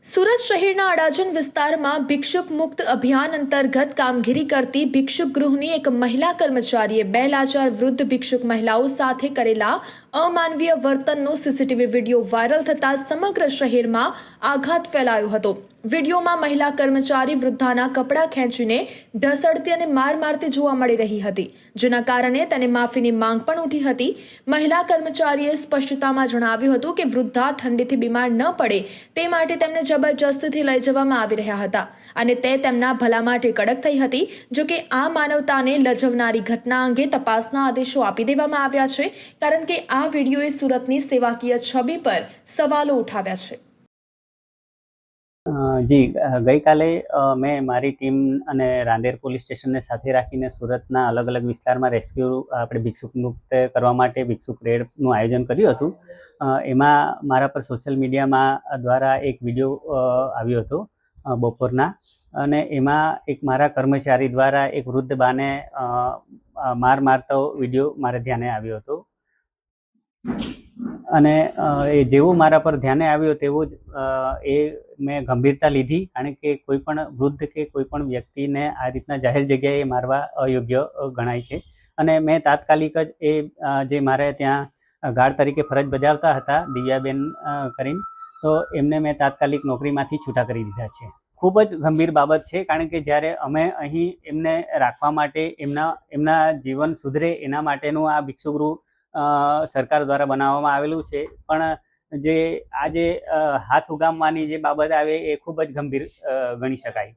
સુરત શહેરના અડાજણ વિસ્તારમાં ભિક્ષુક મુક્ત અભિયાન અંતર્ગત કામગીરી કરતી ભિક્ષુક ગૃહની એક મહિલા કર્મચારીએ 2 લાચાર વૃદ્ધ ભિક્ષુક મહિલાઓ સાથે કરેલા અમાનવીય વર્તનનો સીસીટીવી વિડીયો વાયરલ થતા સમગ્ર શહેરમાં આઘાત ફેલાયો હતો। વિડીયોમાં મહિલા કર્મચારી વૃદ્ધાના કપડાં ખેંચીને ઢસડતી અને માર મારતી જોવા મળી રહી હતી, જેના કારણે તેને માફીની માંગ પણ ઉઠી હતી। મહિલા કર્મચારીએ સ્પષ્ટતામાં જણાવ્યું હતું કે વૃદ્ધા ઠંડીથી બીમાર ન પડે તે માટે તેમને જબરજસ્તીથી લઈ જવામાં આવી રહ્યા હતા અને તે તેમના ભલા માટે કડક થઈ હતી। જો કે આ માનવતાને લજવનારી ઘટના અંગે તપાસના આદેશો આપી દેવામાં આવ્યા છે, કારણ કે આ વિડીયોએ સુરતની સેવાકીય છબી પર સવાલો ઉઠાવ્યા છે। જી ગઈકાલે મેં મારી ટીમ અને રાંદેર પોલીસ સ્ટેશનને સાથે રાખીને સુરતના અલગ અલગ વિસ્તારમાં રેસ્ક્યુ આપણે ભિક્ષુક મુક્ત કરવા માટે ભિક્ષુક રેડનું આયોજન કર્યું હતું। એમાં મારા પર સોશિયલ મીડિયામાં દ્વારા એક વિડીયો આવ્યો હતો બપોરના, અને એમાં એક મારા કર્મચારી દ્વારા એક વૃદ્ધ બાને માર મારતો વિડીયો મારા ધ્યાને આવ્યો હતો, અને એ જેવું મારા પર ધ્યાને આવ્યો તેવું જ એ મેં ગંભીરતા લીધી, કારણ કે કોઈ પણ વૃદ્ધ કે કોઈ પણ વ્યક્તિને આ રીતના જાહેર જગ્યાએ મારવા અયોગ્ય ગણાય છે। અને મેં તાત્કાલિક જ એ જે મારે ત્યાં ગાર્ડ તરીકે ફરજ બજાવતા હતા દિવ્યાબેન કરીને, તો એમને મેં તાત્કાલિક નોકરીમાંથી છૂટા કરી દીધા છે। ખૂબ જ ગંભીર બાબત છે, કારણ કે જ્યારે અમે અહીં એમને રાખવા માટે એમના જીવન સુધરે એના માટેનું આ ભિક્ષુગૃહ સરકાર દ્વારા બનાવવામાં આવેલું છે, પણ જે આજે હાથ ઉગામવાની જે બાબત આવે એ ખૂબ જ ગંભીર ગણી શકાય।